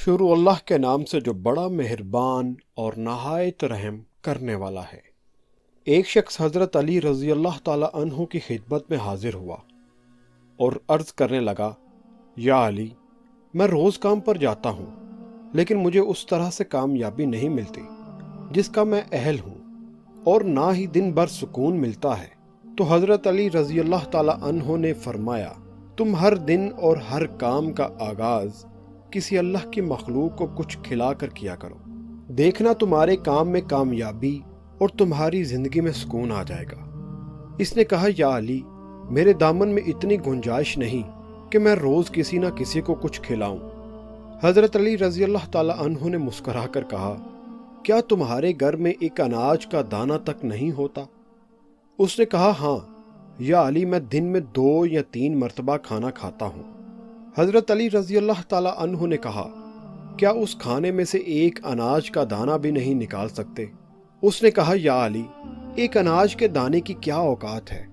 شروع اللہ کے نام سے جو بڑا مہربان اور نہایت رحم کرنے والا ہے۔ ایک شخص حضرت علی رضی اللہ تعالی عنہ کی خدمت میں حاضر ہوا اور عرض کرنے لگا، یا علی، میں روز کام پر جاتا ہوں لیکن مجھے اس طرح سے کامیابی نہیں ملتی جس کا میں اہل ہوں، اور نہ ہی دن بھر سکون ملتا ہے۔ تو حضرت علی رضی اللہ تعالی عنہ نے فرمایا، تم ہر دن اور ہر کام کا آغاز کسی اللہ کی مخلوق کو کچھ کھلا کر کیا کرو، دیکھنا تمہارے کام میں کامیابی اور تمہاری زندگی میں سکون آ جائے گا۔ اس نے کہا، یا علی، میرے دامن میں اتنی گنجائش نہیں کہ میں روز کسی نہ کسی کو کچھ کھلاؤں۔ حضرت علی رضی اللہ تعالی عنہ نے مسکرا کر کہا، کیا تمہارے گھر میں ایک اناج کا دانہ تک نہیں ہوتا؟ اس نے کہا، ہاں یا علی، میں دن میں 2 یا 3 مرتبہ کھانا کھاتا ہوں۔ حضرت علی رضی اللہ تعالی عنہ نے کہا، کیا اس کھانے میں سے ایک اناج کا دانہ بھی نہیں نکال سکتے؟ اس نے کہا، یا علی، ایک اناج کے دانے کی کیا اوقات ہے؟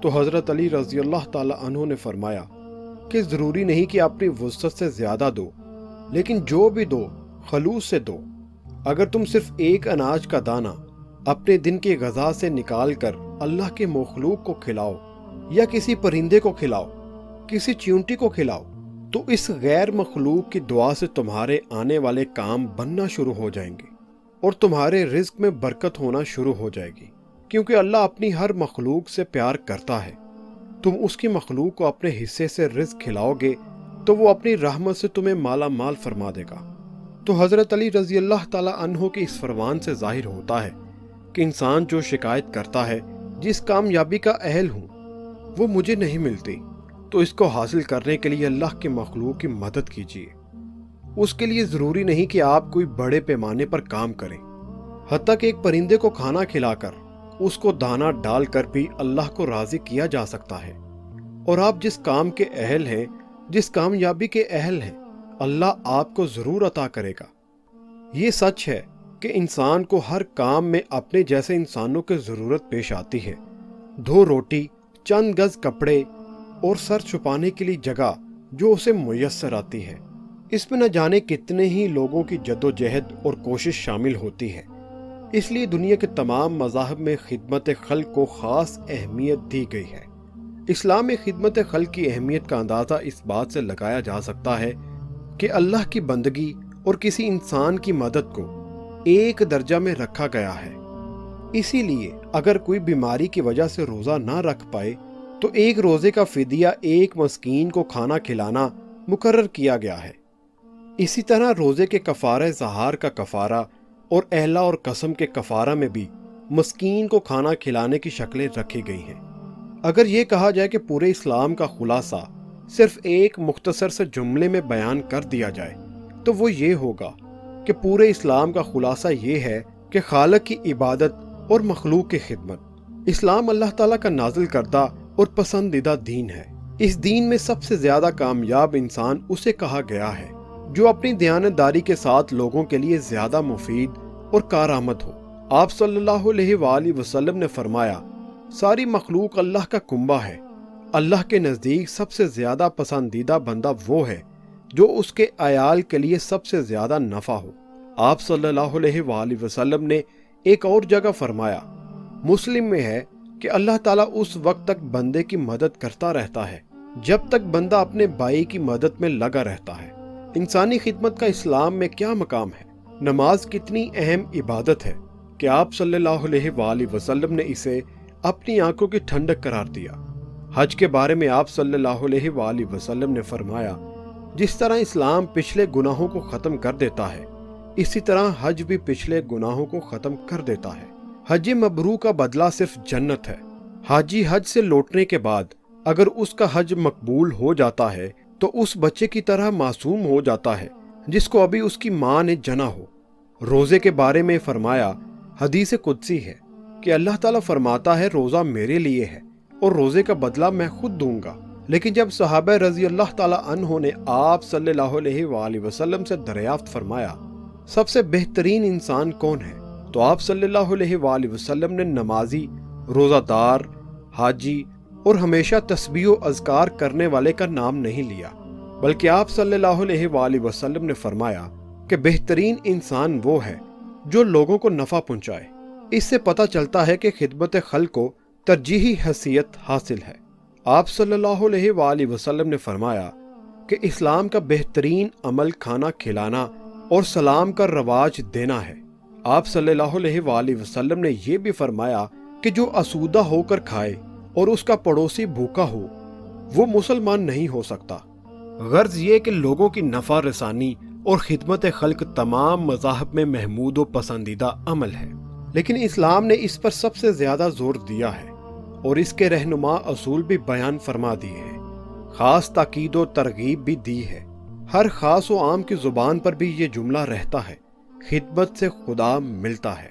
تو حضرت علی رضی اللہ تعالی عنہ نے فرمایا کہ ضروری نہیں کہ اپنی وسعت سے زیادہ دو، لیکن جو بھی دو خلوص سے دو۔ اگر تم صرف ایک اناج کا دانہ اپنے دن کی غذا سے نکال کر اللہ کے مخلوق کو کھلاؤ یا کسی پرندے کو کھلاؤ، کسی چیونٹی کو کھلاؤ، تو اس غیر مخلوق کی دعا سے تمہارے آنے والے کام بننا شروع ہو جائیں گے اور تمہارے رزق میں برکت ہونا شروع ہو جائے گی، کیونکہ اللہ اپنی ہر مخلوق سے پیار کرتا ہے۔ تم اس کی مخلوق کو اپنے حصے سے رزق کھلاؤ گے تو وہ اپنی رحمت سے تمہیں مالا مال فرما دے گا۔ تو حضرت علی رضی اللہ تعالی عنہ کے اس فرمان سے ظاہر ہوتا ہے کہ انسان جو شکایت کرتا ہے، جس کامیابی کا اہل ہوں وہ مجھے نہیں ملتی، تو اس کو حاصل کرنے کے لیے اللہ کے مخلوق کی مدد کیجیے۔ اس کے لیے ضروری نہیں کہ آپ کوئی بڑے پیمانے پر کام کریں، حتیٰ کہ ایک پرندے کو کھانا کھلا کر اس کو دانہ ڈال کر بھی اللہ کو راضی کیا جا سکتا ہے۔ اور آپ جس کام کے اہل ہیں، جس کامیابی کے اہل ہیں، اللہ آپ کو ضرور عطا کرے گا۔ یہ سچ ہے کہ انسان کو ہر کام میں اپنے جیسے انسانوں کی ضرورت پیش آتی ہے۔ 2 روٹی، چند گز کپڑے اور سر چھپانے کے لیے جگہ جو اسے میسر آتی ہے، اس میں نہ جانے کتنے ہی لوگوں کی جدوجہد اور کوشش شامل ہوتی ہے۔ اس لیے دنیا کے تمام مذاہب میں خدمت خلق کو خاص اہمیت دی گئی ہے۔ اسلام میں خدمت خلق کی اہمیت کا اندازہ اس بات سے لگایا جا سکتا ہے کہ اللہ کی بندگی اور کسی انسان کی مدد کو ایک درجہ میں رکھا گیا ہے۔ اسی لیے اگر کوئی بیماری کی وجہ سے روزہ نہ رکھ پائے تو ایک روزے کا فدیہ ایک مسکین کو کھانا کھلانا مقرر کیا گیا ہے۔ اسی طرح روزے کے کفارہ ظہار کا کفارہ اور اہلا اور قسم کے کفارہ میں بھی مسکین کو کھانا کھلانے کی شکلیں رکھی گئی ہیں۔ اگر یہ کہا جائے کہ پورے اسلام کا خلاصہ صرف ایک مختصر سے جملے میں بیان کر دیا جائے تو وہ یہ ہوگا کہ پورے اسلام کا خلاصہ یہ ہے کہ خالق کی عبادت اور مخلوق کی خدمت۔ اسلام اللہ تعالیٰ کا نازل کردہ اور پسندیدہ دین ہے۔ اس دین میں سب سے زیادہ کامیاب انسان اسے کہا گیا ہے جو اپنی دیانتداری کے ساتھ لوگوں کے لیے زیادہ مفید اور کارآمد ہو۔ آپ صلی اللہ علیہ وآلہ وسلم نے فرمایا، ساری مخلوق اللہ کا کنبہ ہے۔ اللہ کے نزدیک سب سے زیادہ پسندیدہ بندہ وہ ہے جو اس کے عیال کے لیے سب سے زیادہ نفع ہو۔ آپ صلی اللہ علیہ وآلہ وسلم نے ایک اور جگہ فرمایا، مسلم میں ہے کہ اللہ تعالیٰ اس وقت تک بندے کی مدد کرتا رہتا ہے جب تک بندہ اپنے بھائی کی مدد میں لگا رہتا ہے۔ انسانی خدمت کا اسلام میں کیا مقام ہے؟ نماز کتنی اہم عبادت ہے کہ آپ صلی اللہ علیہ وآلہ وسلم نے اسے اپنی آنکھوں کی ٹھنڈک قرار دیا۔ حج کے بارے میں آپ صلی اللہ علیہ وآلہ وسلم نے فرمایا، جس طرح اسلام پچھلے گناہوں کو ختم کر دیتا ہے، اسی طرح حج بھی پچھلے گناہوں کو ختم کر دیتا ہے۔ حج مبرور کا بدلہ صرف جنت ہے۔ حاجی حج سے لوٹنے کے بعد اگر اس کا حج مقبول ہو جاتا ہے تو اس بچے کی طرح معصوم ہو جاتا ہے جس کو ابھی اس کی ماں نے جنا ہو۔ روزے کے بارے میں فرمایا، حدیث قدسی ہے کہ اللہ تعالیٰ فرماتا ہے، روزہ میرے لیے ہے اور روزے کا بدلہ میں خود دوں گا۔ لیکن جب صحابہ رضی اللہ تعالیٰ عنہ نے آپ صلی اللہ علیہ وآلہ وسلم سے دریافت فرمایا، سب سے بہترین انسان کون ہے؟ تو آپ صلی اللہ علیہ وآلہ وسلم نے نمازی، روزہ دار، حاجی اور ہمیشہ تسبیح و اذکار کرنے والے کا نام نہیں لیا، بلکہ آپ صلی اللہ علیہ وآلہ وسلم نے فرمایا کہ بہترین انسان وہ ہے جو لوگوں کو نفع پہنچائے۔ اس سے پتہ چلتا ہے کہ خدمت خلق کو ترجیحی حیثیت حاصل ہے۔ آپ صلی اللہ علیہ وآلہ وسلم نے فرمایا کہ اسلام کا بہترین عمل کھانا کھلانا اور سلام کا رواج دینا ہے۔ آپ صلی اللہ علیہ وآلہ وسلم نے یہ بھی فرمایا کہ جو آسودہ ہو کر کھائے اور اس کا پڑوسی بھوکا ہو وہ مسلمان نہیں ہو سکتا۔ غرض یہ کہ لوگوں کی نفع رسانی اور خدمت خلق تمام مذاہب میں محمود و پسندیدہ عمل ہے، لیکن اسلام نے اس پر سب سے زیادہ زور دیا ہے اور اس کے رہنما اصول بھی بیان فرما دیے ہیں، خاص تاکید و ترغیب بھی دی ہے۔ ہر خاص و عام کی زبان پر بھی یہ جملہ رہتا ہے، خدمت سے خدا ملتا ہے۔